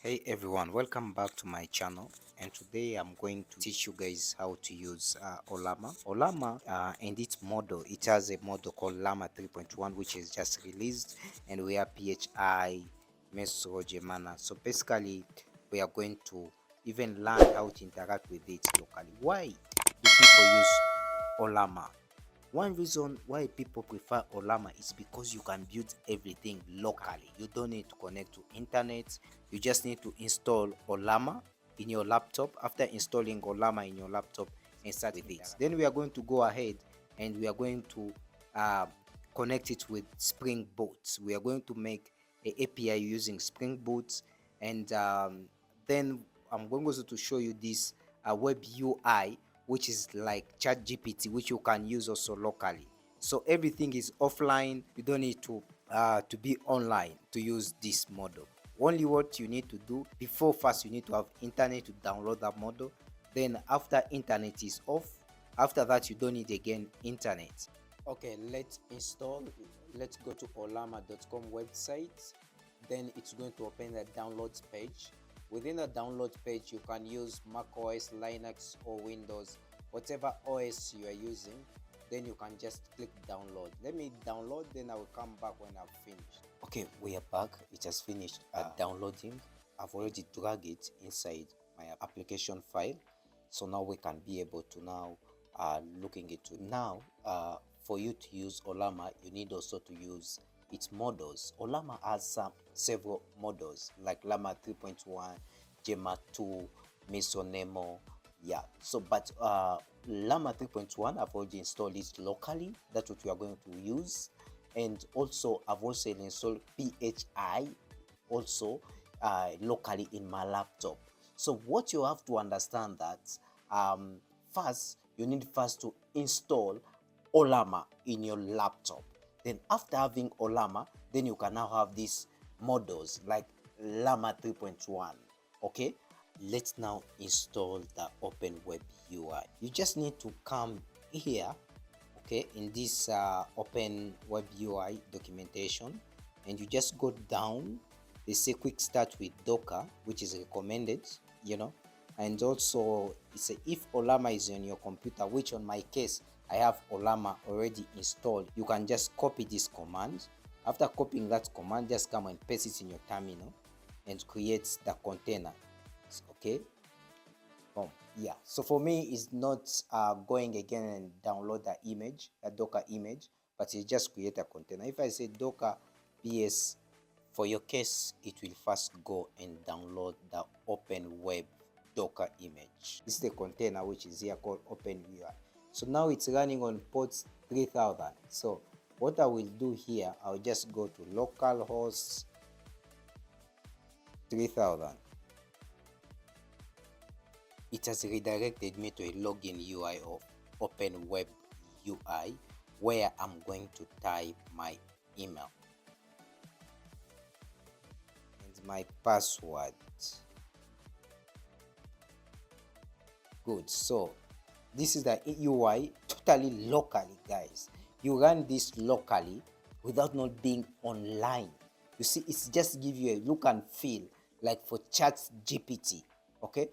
Hey everyone, welcome back to my channel, and today I'm going to teach you guys how to use Ollama and its model. It has a model called LLaMA 3.1 which is just released, and we have PHI, Meso, Gemana. So basically we are going to even learn how to interact with it locally. Why do people use Ollama? One reason why people prefer Ollama is because you can build everything locally. You don't need to connect to internet. You just need to install Ollama in your laptop. After installing Ollama in your laptop and start with it, then we are going to go ahead and we are going to connect it with Spring Boot. We are going to make an API using Spring Boot, and then I'm going also to show you this Web UI, which is like ChatGPT, which you can use also locally. So everything is offline. You don't need to be online to use this model. Only what you need to do before, first you need to have internet to download that model. Then after internet is off, after that you don't need again internet. Okay, let's install. Let's go to ollama.com website. Then it's going to open the downloads page. Within the download page, you can use Mac OS, Linux, or Windows, whatever OS you are using. Then you can just click download. Let me download, then I will come back when I've finished. Okay, we are back. It has finished downloading. I've already dragged it inside my application file. So now we can be able to now looking into now. For you to use Ollama, you need also to use its models. Ollama has several models like LLaMA 3.1, Gemma 2, Meso. Yeah, so but LLaMA 3.1 I've already installed it locally. That's what we are going to use. And also I've also installed PHI also locally in my laptop. So what you have to understand that first you need to install Ollama in your laptop. Then after having Ollama, then you can now have these models like LLaMA 3.1. Okay, let's now install the Open Web UI. You just need to come here, okay, in this Open Web UI documentation, and you just go down. They say quick start with Docker, which is recommended, and also it's if Ollama is on your computer, which on my case I have Ollama already installed. You can just copy this command. After copying that command, just come and paste it in your terminal and create the container. Okay, yeah, so for me it's not going again and download the image, a Docker image, but it just create a container. If I say Docker ps, for your case it will first go and download the Open Web Docker image. This is the container which is here called Open UI. So now it's running on port 3000. So what I will do here, I'll just go to localhost 3000. It has redirected me to a login UI of Open Web UI, where I'm going to type my email and my password. Good. So this is the UI totally locally, guys. You run this locally without not being online. You see, it's just give you a look and feel like for ChatGPT. Okay,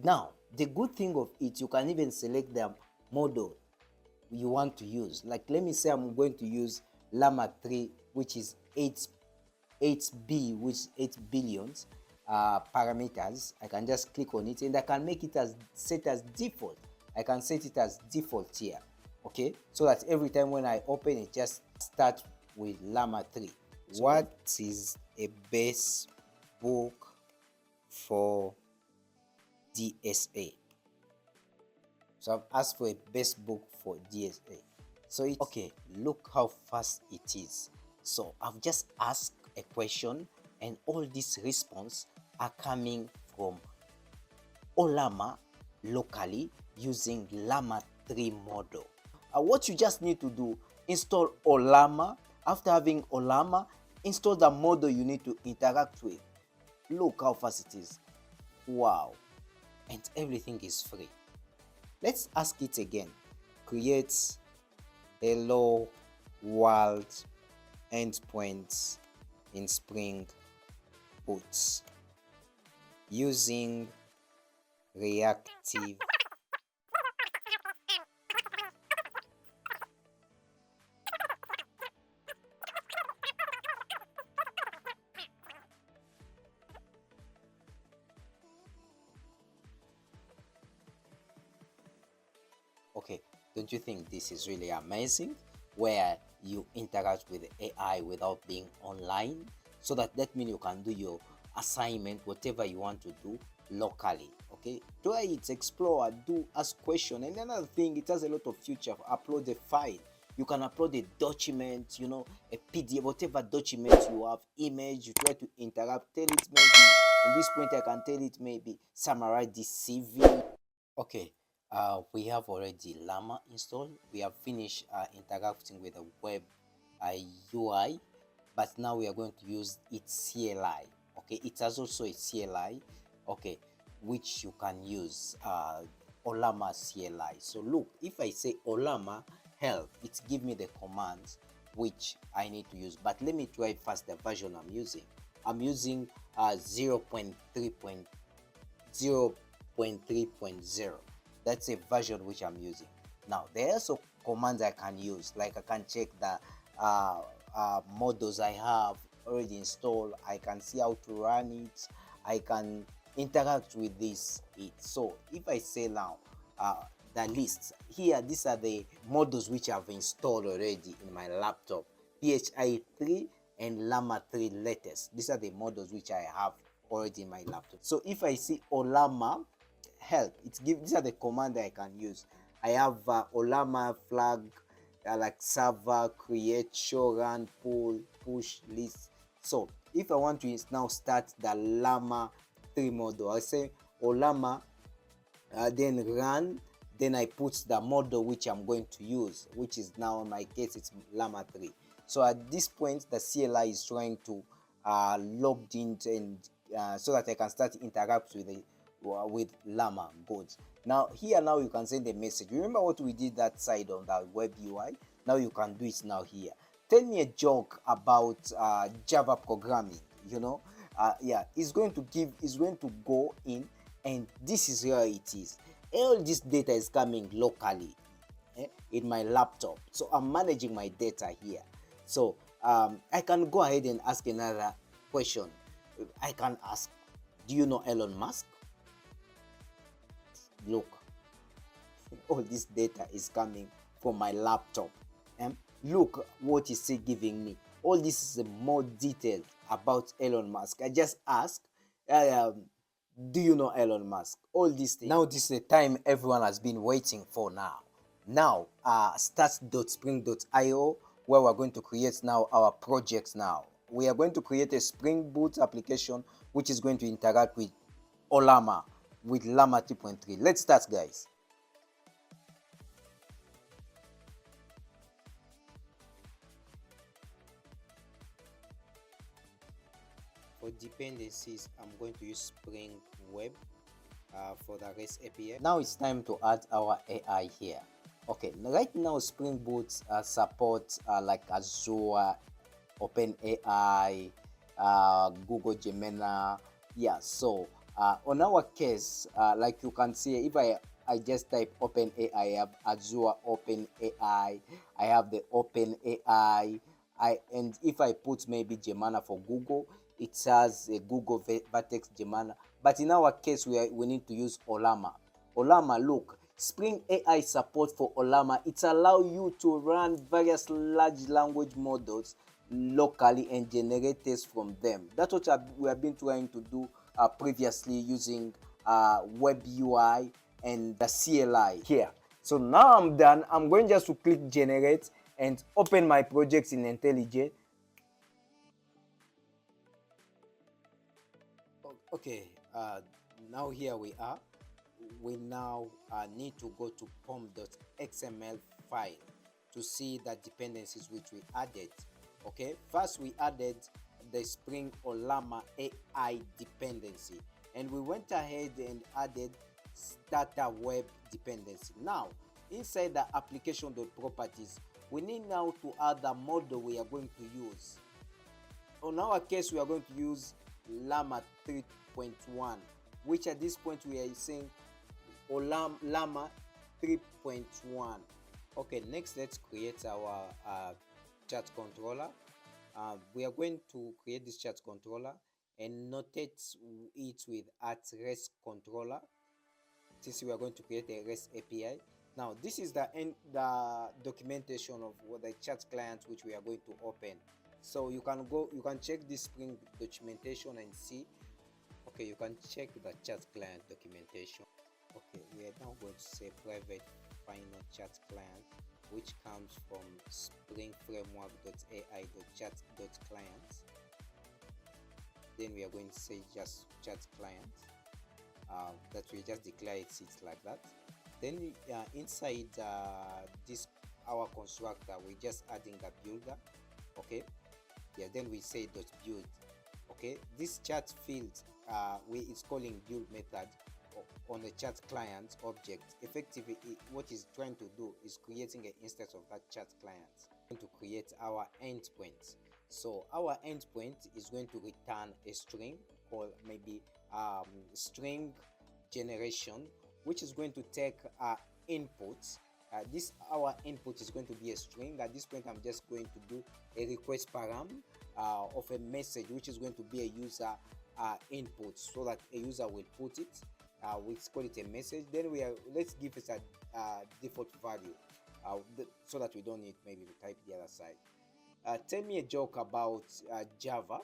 now the good thing of it, you can even select the model you want to use. Like let me say I'm going to use LLaMA 3, which is 8B, which is 8 billions parameters. I can just click on it and I can make it as set as default. I can set it as default here, okay, so that every time when I open it, just start with LLaMA 3. So what is a base book for DSA? So I've asked for a base book for DSA. So it's okay. Look how fast it is. So I've just asked a question and all these responses are coming from Ollama locally using LLaMA 3 model. What you just need to do, install Ollama. After having Ollama, install the model you need to interact with. Look how fast it is. Wow. And everything is free. Let's ask it again. Create hello world endpoints in Spring Boot. using reactive Okay, don't you think this is really amazing? Where you interact with AI without being online, so that means you can do your assignment, whatever you want to do locally. Okay, try it, explore, do, ask question. And another thing, it has a lot of future. Upload a file. You can upload a document, a PDF, whatever document you have, image. You try to interact. Tell it maybe. In this point, I can tell it maybe summarize this CV. Okay, we have already LLaMA installed. We have finished interacting with the web UI, but now we are going to use its CLI. Okay, it has also a CLI, okay, which you can use, Ollama CLI. So look, if I say Ollama help, it give me the commands which I need to use. But let me try first the version I'm using. I'm using 0.3.0. That's a version which I'm using. Now there are also commands I can use, like I can check the models I have already installed. I can see how to run it. I can interact with this. So if I say now the list here, these are the models which I've installed already in my laptop: PHI 3 and LLaMA 3 latest. These are the models which I have already in my laptop. So if I see Ollama help, these are the command I can use. I have Ollama flag, like server, create, show, run, pull, push, list. So if I want to now start the LLaMA 3 model, I say Ollama, then run, then I put the model which I'm going to use, which is now in my case it's LLaMA 3. So at this point the CLI is trying to logged in, and so that I can start interact with the with LLaMA. Good. Now here, now you can send a message. Remember what we did that side on the web UI? Now you can do it now here. Tell me a joke about Java programming. Yeah, it's going to go in, and this is where it is. All this data is coming locally in my laptop, so I'm managing my data here. So I can go ahead and ask another question. I can ask, do you know Elon Musk? Look, all this data is coming from my laptop. Look what is he giving me. All this is more details about Elon Musk. I just ask, do you know Elon Musk? All these things. Now this is the time everyone has been waiting for now. Now start.spring.io, where we're going to create now our projects. Now we are going to create a Spring Boot application which is going to interact with Ollama, with LLaMA 3.3. Let's start, guys. For dependencies, I'm going to use Spring Web. For the REST API. Now it's time to add our AI here. Okay, right now Spring Boot supports like Azure, OpenAI, Google Gemini. Yeah, so on our case, like you can see, if I just type OpenAI, I have Azure OpenAI, I have the OpenAI, and if I put maybe Gemini for Google, it has a Google Vertex Gemini. But in our case, we need to use Ollama. Ollama, look, Spring AI support for Ollama. It allows you to run various large language models locally and generate tests from them. That's what we have been trying to do previously using Web UI and the CLI here. So now I'm done. I'm going just to click generate and open my projects in IntelliJ. Okay, now here we are. We now need to go to pom.xml file to see the dependencies which we added. Okay, first we added the Spring Ollama AI dependency, and we went ahead and added starter web dependency. Now inside the application.properties, we need now to add the model we are going to use. On our case, we are going to use LLaMA 3.1. which at this point we are saying LLaMA 3.1. Okay, next let's create our chat controller. We are going to create this chat controller and notate it with @REST controller, since we are going to create a REST API. Now this is the documentation of the chat client which we are going to open. So you can check this Spring documentation and see. Okay, you can check the chat client documentation. Okay, we are now going to say private final chat client, which comes from springframework.ai.chat.client. Then we are going to say just chat client. That we just declare it like that. Then inside this our constructor, we're just adding the builder. Okay, yeah, then we say .build. Okay, this chat field it's calling build method on the chat client object. Effectively, what it's trying to do is creating an instance of that chat client. We're going to create our endpoint. So our endpoint is going to return a string, or maybe string generation, which is going to take inputs. Our input is going to be a string. At this point, I'm just going to do a request param of a message, which is going to be a user input, so that a user will put it. We call it a message. Then let's give it a default value, so that we don't need maybe to type the other side. Tell me a joke about Java.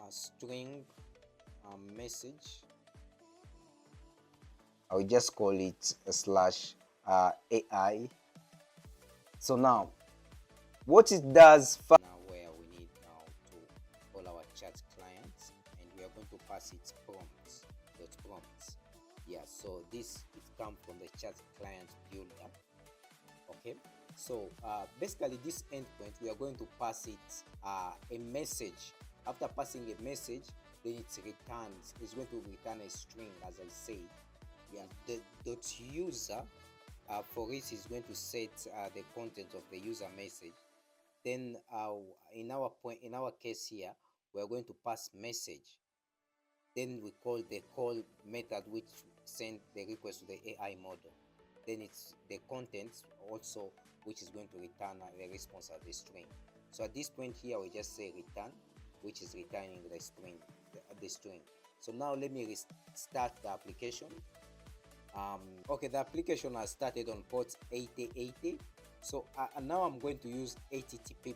String message. I will just call it /AI. So now, what it does now, where we need now to call our chat clients, and we are going to pass it prompts. Yeah, so this comes from the chat client builder. Okay, so basically this endpoint, we are going to pass it a message. After passing a message, then it's going to return a string, as I say. Yeah, the .user for it is going to set the content of the user message. Then in our case here, we are going to pass message. Then we call the call method, which send the request to the AI model. Then it's the content also, which is going to return the response as the string. So at this point here, we just say return, which is returning the string. So now let me restart the application. Okay, the application has started on port 8080. So now I'm going to use http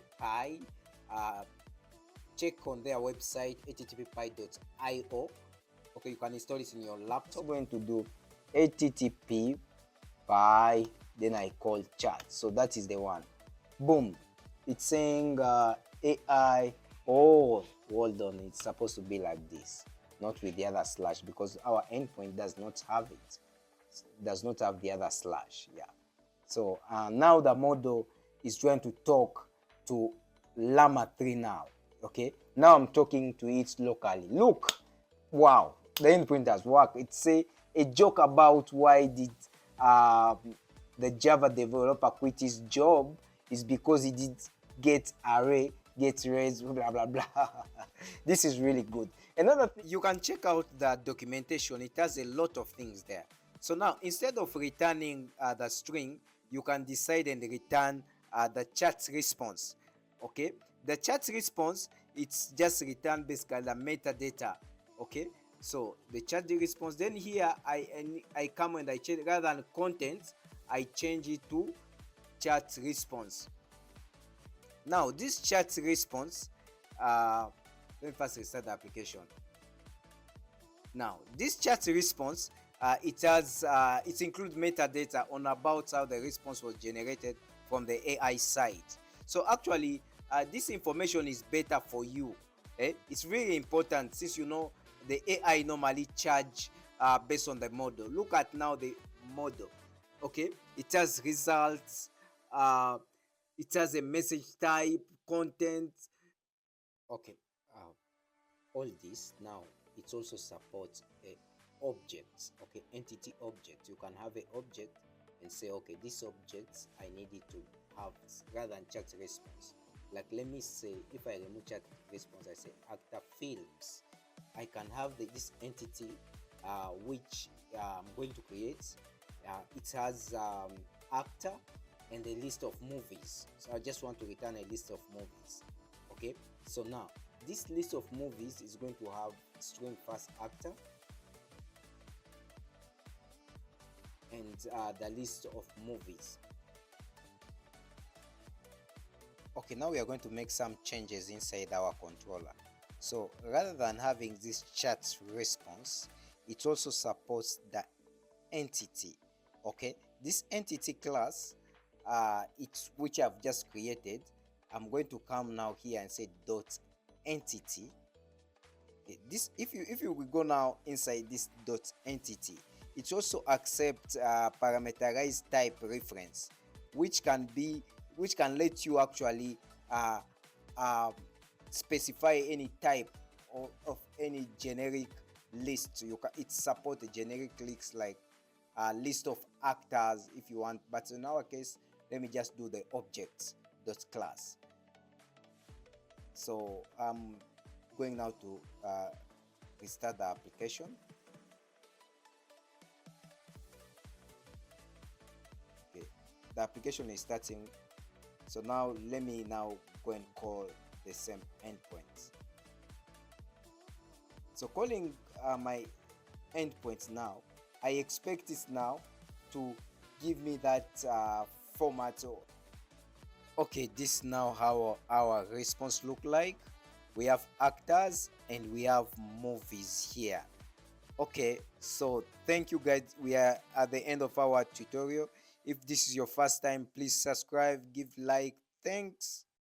check on their website, http://io. Okay, you can install it in your laptop. I'm going to do http:// then I call chat. So that is the one. Boom, it's saying AI. Oh, hold on, it's supposed to be like this, not with the other slash, because our endpoint does not have it. Does not have the other slash. Yeah, so now the model is trying to talk to LLaMA 3 now. Okay, now I'm talking to it locally. Look, wow, the endpoint has worked. It's a joke about why did the Java developer quit his job is because he did get array, get raised, blah blah blah. This is really good. Another thing, you can check out the documentation. It has a lot of things there. So now, instead of returning the string, you can decide and return the chat response. Okay, the chat response, it's just return basically the metadata. Okay, so the chat response. Then here I come and I change, rather than content, I change it to chat response. Now this chat response, let me first restart the application. Now this chat response, it includes metadata on about how the response was generated from the AI side. So actually, this information is better for you. It's really important, since you know the AI normally charge based on the model. Look at now the model. Okay, it has results. It has a message type, content. Okay, all this now, it also supports objects. Okay, entity object. You can have an object and say, okay, this object I need it to have, rather than chat response. Like, let me say, if I remove chat response, I say actor films. I can have this entity which I'm going to create. It has actor and a list of movies, so I just want to return a list of movies. Okay, so now this list of movies is going to have string first actor and the list of movies. Okay, now we are going to make some changes inside our controller. So rather than having this chat response, it also supports the entity. Okay, this entity class, it's which I've just created. I'm going to come now here and say dot entity. Okay, this if you will go now inside this dot entity, it also accepts parameterized type reference, which can let you actually uh, specify any type of any generic list. It supports generic lists like list of actors if you want, but in our case, let me just do the objects dot class. So I'm going now to restart the application. Okay, the application is starting. So now let me now go and call the same endpoints. So calling my endpoints now, I expect it now to give me that format. Okay, this is now how our response look like. We have actors and we have movies here. Okay, so thank you guys. We are at the end of our tutorial. If this is your first time, please subscribe, give like. Thanks.